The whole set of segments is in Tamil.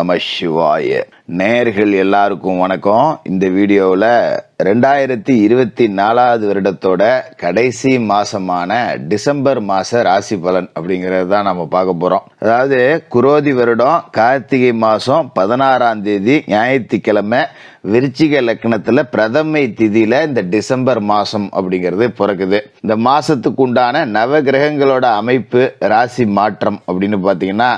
நம சிவாய. நேயர்கள் எல்லாருக்கும் வணக்கம். இந்த வீடியோவில் 2024 வருடத்தோட கடைசி மாசமான டிசம்பர் மாச ராசி பலன் அப்படிங்கிறது தான் நம்ம பார்க்க போறோம். அதாவது குரோதி வருடம் கார்த்திகை மாசம் 16ஆம் தேதி ஞாயிற்றுக்கிழமை விருச்சிக லக்னத்துல பிரதமை திதியில இந்த டிசம்பர் மாசம் அப்படிங்கிறது பிறக்குது. இந்த மாசத்துக்கு உண்டான நவ கிரகங்களோட அமைப்பு ராசி மாற்றம் அப்படின்னு பாத்தீங்கன்னா,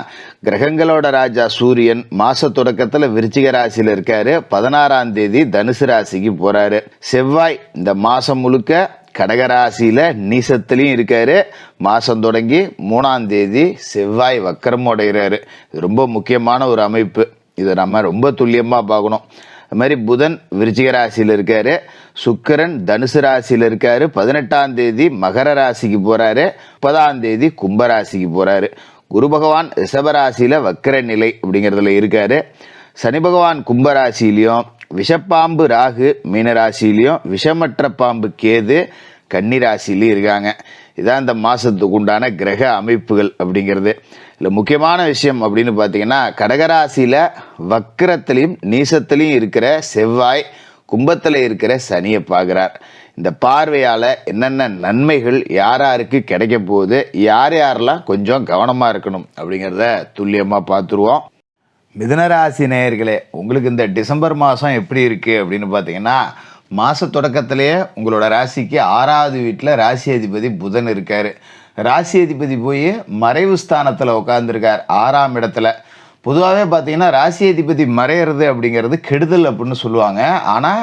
கிரகங்களோட ராஜா சூரியன் மாச தொடக்கத்துல விருச்சிக ராசியில இருக்காரு. 16ஆம் தேதி தனுசு ராசிக்கு போறாரு. செவ்வாய் இந்த மாசம் முழுக்க கடகராசியில நீசத்திலையும் இருக்காரு. மாசம் தொடங்கி 3ஆம் தேதி செவ்வாய் வக்கரம் அடைகிறாரு. ரொம்ப முக்கியமான ஒரு அமைப்பு. இதை நம்ம ரொம்ப துல்லியமா பார்க்கணும். அது மாதிரி புதன் விருச்சிக ராசியில் இருக்காரு. சுக்கிரன் தனுசு ராசியில் இருக்காரு. 18ஆம் தேதி மகர ராசிக்கு போறாரு. 30ஆம் தேதி கும்பராசிக்கு போறாரு. குரு பகவான் ரிஷபராசியில வக்கர நிலை அப்படிங்கிறதுல இருக்காரு. சனி பகவான் கும்பராசிலையும், விஷப்பாம்பு ராகு மீனராசிலையும், விஷமற்ற பாம்பு கேது கன்னிராசிலையும் இருக்காங்க. இதான் இந்த மாசத்துக்கு உண்டான கிரக அமைப்புகள் அப்படிங்கிறது. இல்லை முக்கியமான விஷயம் அப்படின்னு பார்த்தீங்கன்னா, கடகராசியில வக்கரத்திலையும் நீசத்திலையும் இருக்கிற செவ்வாய் கும்பத்தில் இருக்கிற சனியை பார்க்குறார். இந்த பார்வையால் என்னென்ன நன்மைகள் யாருக்கு கிடைக்க போகுது, யாரெல்லாம் கொஞ்சம் கவனமாக இருக்கணும் அப்படிங்கிறத துல்லியமாக பார்த்துருவோம். மிதுனராசி நேயர்களே, உங்களுக்கு இந்த டிசம்பர் மாதம் எப்படி இருக்குது அப்படின்னு பார்த்தீங்கன்னா, மாத தொடக்கத்திலேயே உங்களோட ராசிக்கு 6வது வீட்டில் ராசி அதிபதி புதன் இருக்கார். ராசி அதிபதி போய் மறைவு ஸ்தானத்தில் உட்காந்துருக்கார் 6ஆம் இடத்துல. பொதுவாகவே பார்த்தீங்கன்னா ராசி அதிபதி மறையிறது அப்படிங்கிறது கெடுதல் அப்படின்னு சொல்லுவாங்க. ஆனால்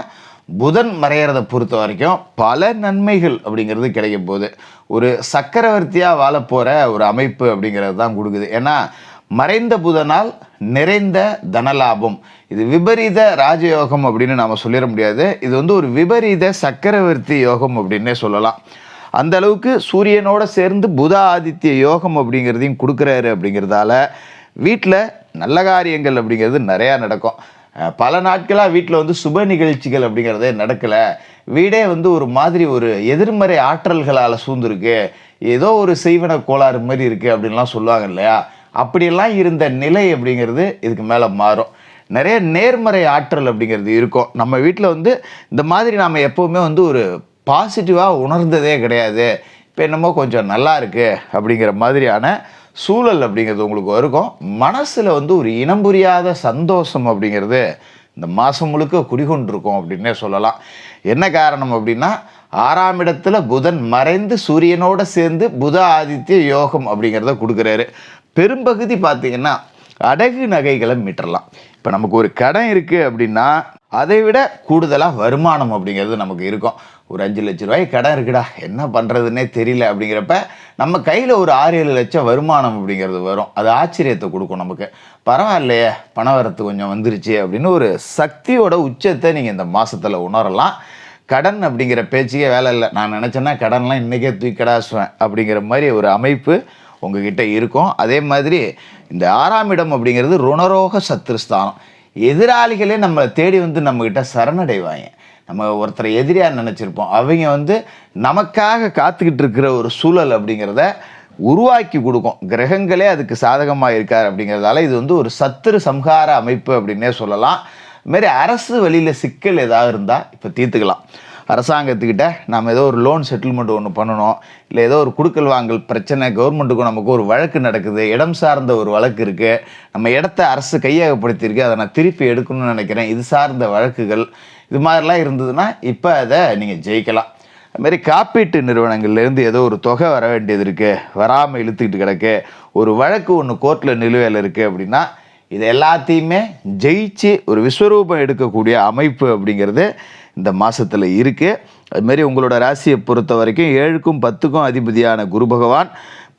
புதன் மறையிறதை பொறுத்த வரைக்கும் பல நன்மைகள் அப்படிங்கிறது கிடைக்க போகுது. ஒரு சக்கரவர்த்தியாக வாழ போகிற ஒரு அமைப்பு அப்படிங்கிறது தான் கொடுக்குது. ஏன்னா மறைந்த புதனால் நிறைந்த தனலாபம். இது விபரீத ராஜயோகம் அப்படின்னு நாம சொல்லிட முடியாது. இது ஒரு விபரீத சக்கரவர்த்தி யோகம் அப்படின்னே சொல்லலாம். அந்த அளவுக்கு சூரியனோட சேர்ந்து புத ஆதித்ய யோகம் அப்படிங்கிறதையும் கொடுக்குறாரு. அப்படிங்கிறதால வீட்டில் நல்ல காரியங்கள் அப்படிங்கிறது நிறையா நடக்கும். பல நாட்களாக வீட்டில் சுப நிகழ்ச்சிகள் அப்படிங்கிறதே நடக்கலை. வீடே ஒரு மாதிரி ஒரு எதிர்மறை ஆற்றல்களால் சூழ்ந்துருக்கு, ஏதோ ஒரு செய்வன கோளாறு மாதிரி இருக்குது அப்படின்லாம் சொல்லுவாங்க இல்லையா. அப்படியெல்லாம் இருந்த நிலை அப்படிங்கிறது இதுக்கு மேலே மாறும். நிறைய நேர்மறை ஆற்றல் அப்படிங்கிறது இருக்கும். நம்ம வீட்டில் இந்த மாதிரி நாம் எப்போவுமே ஒரு பாசிட்டிவாக உணர்ந்ததே கிடையாது. இப்போ என்னமோ கொஞ்சம் நல்லா இருக்குது அப்படிங்கிற மாதிரியான சூழல் அப்படிங்கிறது உங்களுக்கு இருக்கும். மனசில் ஒரு இனம் புரியாத சந்தோஷம் அப்படிங்கிறது இந்த மாதம் முழுக்க குடிகொண்டிருக்கும் அப்படின்னே சொல்லலாம். என்ன காரணம் அப்படின்னா, 6ஆம் இடத்துல புதன் மறைந்து சூரியனோட சேர்ந்து புத ஆதித்ய யோகம் அப்படிங்கிறத கொடுக்குறாரு. பெரும்பகுதி பார்த்தீங்கன்னா அடகு நகைகளை மீட்டரலாம். இப்போ நமக்கு ஒரு கடன் இருக்குது அப்படின்னா அதை விட கூடுதலாக வருமானம் அப்படிங்கிறது நமக்கு இருக்கும். ஒரு 5 லட்ச ரூபாய் கடன் இருக்குடா, என்ன பண்ணுறதுன்னே தெரியல அப்படிங்கிறப்ப நம்ம கையில் ஒரு 6-7 லட்சம் வருமானம் அப்படிங்கிறது வரும். அது ஆச்சரியத்தை கொடுக்கும் நமக்கு. பரவாயில்லையே, பண வரத்து கொஞ்சம் வந்துருச்சு அப்படின்னு ஒரு சக்தியோட உச்சத்தை நீங்கள் இந்த மாதத்தில் உணரலாம். கடன் அப்படிங்கிற பேச்சுக்கே வேலை இல்லை. நான் நினச்சேன்னா கடன்லாம் இன்றைக்கே தூக்கடாசுவேன் அப்படிங்கிற மாதிரி ஒரு அமைப்பு உங்ககிட்ட இருக்கும். அதே மாதிரி இந்த 6ஆம் இடம் அப்படிங்கிறது ருணரோக சத்ருஸ்தானம். எதிராளிகளே நம்மளை தேடி நம்மக்கிட்ட சரணடைவாங்க. நம்ம ஒருத்தரை எதிரியாக நினச்சிருப்போம், அவங்க நமக்காக காத்துக்கிட்டு இருக்கிற ஒரு சூழல் அப்படிங்கிறத உருவாக்கி கொடுக்கும். கிரகங்களே அதுக்கு சாதகமாக இருக்கார் அப்படிங்கிறதால இது ஒரு சத்துரு சம்ஹார அமைப்பு அப்படின்னே சொல்லலாம். இதுமாரி அரசு வழியில் சிக்கல் ஏதாவது இருந்தால் இப்போ தீர்த்துக்கலாம். அரசாங்கத்துக்கிட்ட நம்ம ஏதோ ஒரு லோன் செட்டில்மெண்ட் ஒன்று பண்ணணும், இல்லை ஏதோ ஒரு குடுக்கல் வாங்கல் பிரச்சனை, கவர்மெண்ட்டுக்கும் நமக்கு ஒரு வழக்கு நடக்குது, இடம் சார்ந்த ஒரு வழக்கு இருக்குது, நம்ம இடத்த அரசு கையகப்படுத்தியிருக்கு, அதை நான் திருப்பி எடுக்கணும்னு நினைக்கிறேன், இது சார்ந்த வழக்குகள் இது மாதிரிலாம் இருந்ததுன்னா இப்போ அதை நீங்கள் ஜெயிக்கலாம். அதுமாரி காப்பீட்டு நிறுவனங்கள்லேருந்து ஏதோ ஒரு தொகை வர வேண்டியது இருக்குது, வராமல் இழுத்துக்கிட்டு கிடக்கு, ஒரு வழக்கு ஒன்று கோர்ட்டில் நிலுவையில் இருக்குது அப்படின்னா இது எல்லாத்தையுமே ஜெயிச்சு ஒரு விஸ்வரூபம் எடுக்கக்கூடிய அமைப்பு அப்படிங்கிறது இந்த மாதத்தில் இருக்குது. அதுமாரி உங்களோட ராசியை பொறுத்த வரைக்கும் 7க்கும் 10க்கும் அதிபதியான குரு பகவான்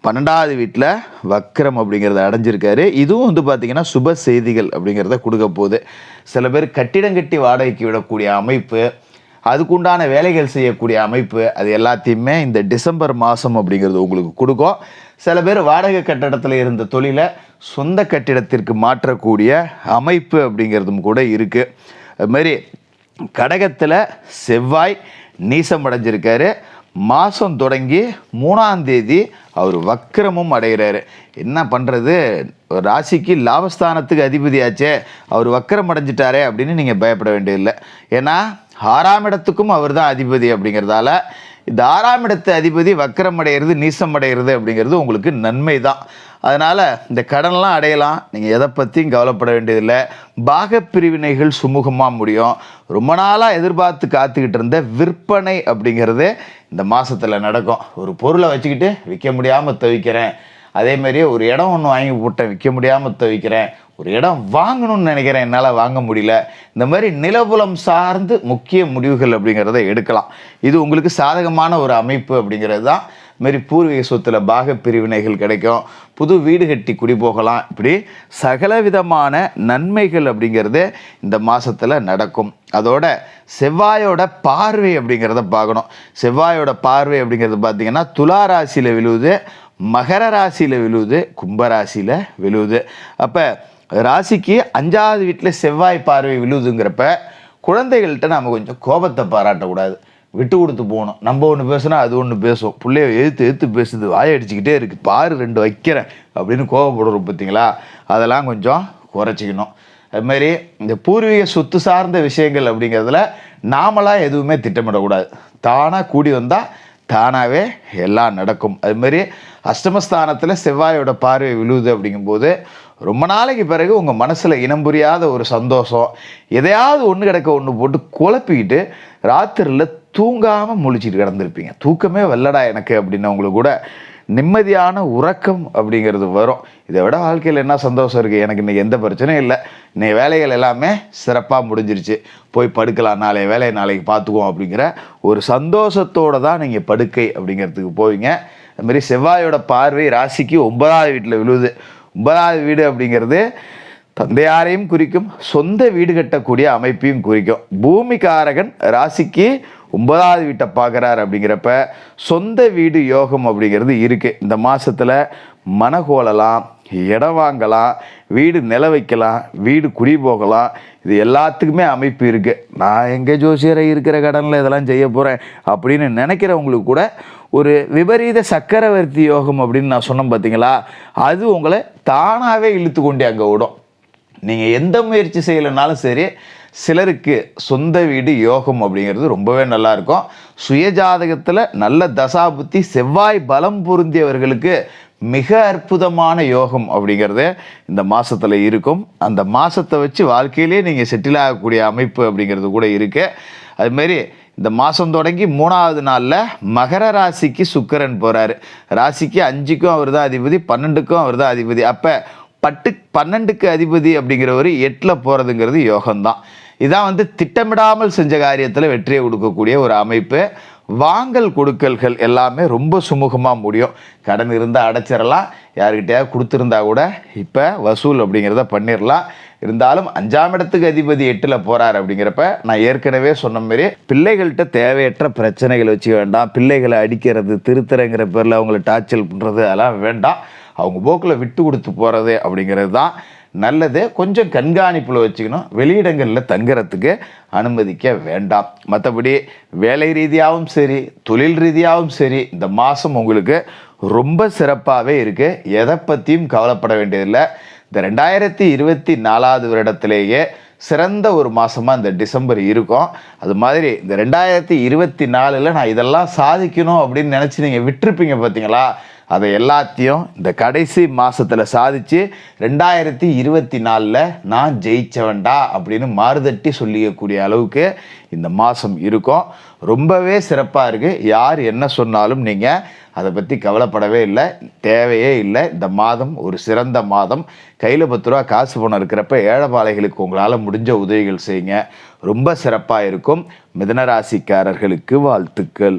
12வது வீட்டில் வக்ரம் அப்படிங்கிறத அடைஞ்சிருக்காரு. இதுவும் பார்த்திங்கன்னா சுப செய்திகள் அப்படிங்கிறத கொடுக்க போகுது. சில பேர் கட்டிடம் கட்டி வாடகைக்கு விடக்கூடிய அமைப்பு, அதுக்குண்டான வேலைகள் செய்யக்கூடிய அமைப்பு, அது எல்லாத்தையுமே இந்த டிசம்பர் மாதம் அப்படிங்கிறது உங்களுக்கு கொடுக்கும். சில பேர் வாடகை கட்டடத்தில் இருந்த தொழிலை சொந்த கட்டிடத்திற்கு மாற்றக்கூடிய அமைப்பு அப்படிங்கிறதும் கூட இருக்குது. அதுமாரி கடகத்தில் செவ்வாய் நீசம் அடைஞ்சிருக்காரு. மாதம் தொடங்கி 3ஆம் தேதி அவர் வக்கிரமும் அடைகிறாரு. என்ன பண்ணுறது, ராசிக்கு லாபஸ்தானத்துக்கு அதிபதியாச்சே, அவர் வக்கிரம் அடைஞ்சிட்டாரே அப்படின்னு நீங்கள் பயப்பட வேண்டியதில்லை. ஏன்னா 6ஆம் இடத்துக்கும் அவர் தான் அதிபதி அப்படிங்கிறதால இந்த 6ஆம் இடத்து அதிபதி வக்கிரம் அடைகிறது, நீசம் அடைகிறது அப்படிங்கிறது உங்களுக்கு நன்மை தான். அதனால் இந்த கடன்லாம் அடையலாம், நீங்கள் எதை பற்றியும் கவலைப்பட வேண்டியதில்லை. பாகப்பிரிவினைகள் சுமூகமாக முடியும். ரொம்ப நாளாக எதிர்பார்த்து காத்துக்கிட்டு இருந்த விற்பனை அப்படிங்கிறது இந்த மாதத்தில் நடக்கும். ஒரு பொருளை வச்சுக்கிட்டு விற்க முடியாமல் தவிக்கிறேன், அதேமாரியே ஒரு இடம் ஒன்று வாங்கி போட்டேன், விற்க முடியாமல் தவிக்கிறேன், ஒரு இடம் வாங்கணும்னு நினைக்கிறேன், என்னால் வாங்க முடியல, இந்த மாதிரி நிலபுலம் சார்ந்து முக்கிய முடிவுகள் அப்படிங்கிறத எடுக்கலாம். இது உங்களுக்கு சாதகமான ஒரு அமைப்பு அப்படிங்கிறது தான். மாரி பூர்வீக சொத்துல பாக பிரிவினைகள் கிடைக்கும், புது வீடு கட்டி குடி போகலாம், இப்படி சகலவிதமான நன்மைகள் அப்படிங்கிறது இந்த மாதத்தில் நடக்கும். அதோட செவ்வாயோட பார்வை அப்படிங்கிறத பார்க்கணும். செவ்வாயோட பார்வை அப்படிங்கிறது பார்த்தீங்கன்னா துலா ராசியில் விழுவுது, மகர ராசியில் விழுவுது, கும்பராசியில் விழுவுது. அப்போ ராசிக்கு 5ஆவது வீட்டில் செவ்வாய் பார்வை விழுவுதுங்கிறப்ப குழந்தைகள்கிட்ட நம்ம கொஞ்சம் கோபத்தை பாராட்டக்கூடாது, விட்டு கொடுத்து போகணும். நம்ம ஒன்று பேசுனா அது ஒன்று பேசும், பிள்ளைய எழுத்து பேசுது, வாயடிச்சிக்கிட்டே இருக்குது, பாரு 2 வைக்கிறேன் அப்படின்னு கோபப்படுறோம் பார்த்தீங்களா, அதெல்லாம் கொஞ்சம் குறைச்சிக்கணும். அதுமாரி இந்த பூர்வீக சொத்து சார்ந்த விஷயங்கள் அப்படிங்கிறதுல நாமளாக எதுவுமே திட்டமிடக்கூடாது. தானாக கூடி வந்தால் தானாகவே எல்லாம் நடக்கும். அதுமாரி அஷ்டமஸ்தானத்தில் செவ்வாயோட பார்வை விழுவுது அப்படிங்கும்போது ரொம்ப நாளைக்கு பிறகு உங்கள் மனசில் இனம் புரியாத ஒரு சந்தோஷம், எதையாவது ஒன்று கிடக்க ஒன்று போட்டு குழப்பிக்கிட்டு ராத்திரியில் தூங்காமல் முழிச்சிட்டு கிடந்திருப்பீங்க. தூக்கமே வரலடா எனக்கு அப்படின்னவங்களுக்கு கூட நிம்மதியான உறக்கம் அப்படிங்கிறது வரும். இதை விட வாழ்க்கையில் என்ன சந்தோஷம் இருக்குது, எனக்கு இன்றைக்கி எந்த பிரச்சனையும் இல்லை, இன்னைக்கு வேலைகள் எல்லாமே சிறப்பாக முடிஞ்சிருச்சு, போய் படுக்கலாம், நாளைய வேலையை நாளைக்கு பார்த்துக்குவோம் அப்படிங்கிற ஒரு சந்தோஷத்தோடு தான் நீங்கள் படுக்கை அப்படிங்கிறதுக்கு போவீங்க. அதுமாரி செவ்வாயோட பார்வை ராசிக்கு 9ஆவது வீட்டில் விழுவுது. 9ஆவது வீடு அப்படிங்கிறது தந்தையாரையும் குறிக்கும், சொந்த வீடு கட்டக்கூடிய அமைப்பையும் குறிக்கும். பூமிகாரகன் ராசிக்கு 9ஆவது வீட்டை பார்க்குறாரு அப்படிங்கிறப்ப சொந்த வீடு யோகம் அப்படிங்கிறது இருக்குது. இந்த மாதத்தில் மனகோலலாம், இடம் வாங்கலாம், வீடு நில வைக்கலாம், வீடு குடி போகலாம், இது எல்லாத்துக்குமே அமைப்பு இருக்குது. நான் எங்கே ஜோசியரை இருக்கிற கடனில் இதெல்லாம் செய்ய போகிறேன் அப்படின்னு நினைக்கிறவங்களுக்கு கூட ஒரு விபரீத சக்கரவர்த்தி யோகம் அப்படின்னு நான் சொன்னேன் பார்த்தீங்களா, அது உங்களை தானாகவே இழுத்து கொண்டு அங்கே விடும். நீங்கள் எந்த முயற்சி செய்யலைனாலும் சரி, சிலருக்கு சொந்த வீடு யோகம் அப்படிங்கிறது ரொம்பவே நல்லாயிருக்கும். சுயஜாதகத்தில் நல்ல தசாபுத்தி செவ்வாய் பலம் பொருந்தியவர்களுக்கு மிக அற்புதமான யோகம் அப்படிங்கிறது இந்த மாதத்தில் இருக்கும். அந்த மாதத்தை வச்சு வாழ்க்கையிலே நீங்கள் செட்டில் ஆகக்கூடிய அமைப்பு அப்படிங்கிறது கூட இருக்குது. அதுமாரி இந்த மாதம் தொடங்கி 3ஆவது நாளில் மகர ராசிக்கு சுக்கிரன் போகிறாரு. ராசிக்கு 5க்கும் அவர் தான் அதிபதி, 12க்கும் அவர் தான் அதிபதி. அப்போ 12க்கு அதிபதி அப்படிங்கிறவர் 8ல் போகிறதுங்கிறது யோகம்தான். இதான் திட்டமிடாமல் செஞ்ச காரியத்தில் வெற்றியை கொடுக்கக்கூடிய ஒரு அமைப்பு. வாங்கல் கொடுக்கல்கள் எல்லாமே ரொம்ப சுமூகமாக முடியும். கடன் இருந்தால் அடைச்சிடலாம், யாருக்கிட்டையாவது கொடுத்துருந்தா கூட இப்போ வசூல் அப்படிங்கிறத பண்ணிடலாம். இருந்தாலும் 5ஆம் இடத்துக்கு அதிபதி 8ல் போகிறார் அப்படிங்கிறப்ப நான் ஏற்கனவே சொன்ன மாதிரி பிள்ளைகள்கிட்ட தேவையற்ற பிரச்சனைகள் வச்சுக்க வேண்டாம். பிள்ளைகளை அடிக்கிறது, திருத்தரங்கிற பேரில் அவங்கள டார்ச்சல் பண்ணுறது அதெல்லாம் வேண்டாம். அவங்க போக்கில் விட்டு கொடுத்து போகிறது அப்படிங்கிறது தான் நல்லது. கொஞ்சம் கண்காணிப்பில் வச்சுக்கணும். வெளியிடங்களில் தங்குறதுக்கு அனுமதிக்க வேண்டாம். மற்றபடி வேலை ரீதியாகவும் சரி, தொழில் ரீதியாகவும் சரி, இந்த மாதம் உங்களுக்கு ரொம்ப சிறப்பாகவே இருக்குது. எதை பற்றியும் கவலைப்பட வேண்டியதில்லை. இந்த 2024 வருடத்திலேயே சிறந்த ஒரு மாதமாக இந்த டிசம்பர் இருக்கும். அது மாதிரி இந்த 2024 நான் இதெல்லாம் சாதிக்கணும் அப்படின்னு நினச்சி நீங்கள் விட்டுருப்பீங்க பார்த்தீங்களா, அதை எல்லாத்தையும் இந்த கடைசி மாதத்தில் சாதித்து 2024 நான் ஜெயிச்சவன்டா அப்படின்னு மாறுதட்டி சொல்லிக்கக்கூடிய அளவுக்கு இந்த மாதம் இருக்கும். ரொம்பவே சிறப்பாக இருக்குது. யார் என்ன சொன்னாலும் நீங்கள் அதை பற்றி கவலைப்படவே இல்லை, தேவையே இல்லை. இந்த மாதம் ஒரு சிறந்த மாதம். கையில் 10 ரூபா காசு பணம் இருக்கிறப்ப ஏழைப்பாளைகளுக்கு உங்களால் முடிஞ்ச உதவிகள் செய்யுங்க. ரொம்ப சிறப்பாக இருக்கும். மிதுன ராசிக்காரர்களுக்கு வாழ்த்துக்கள்.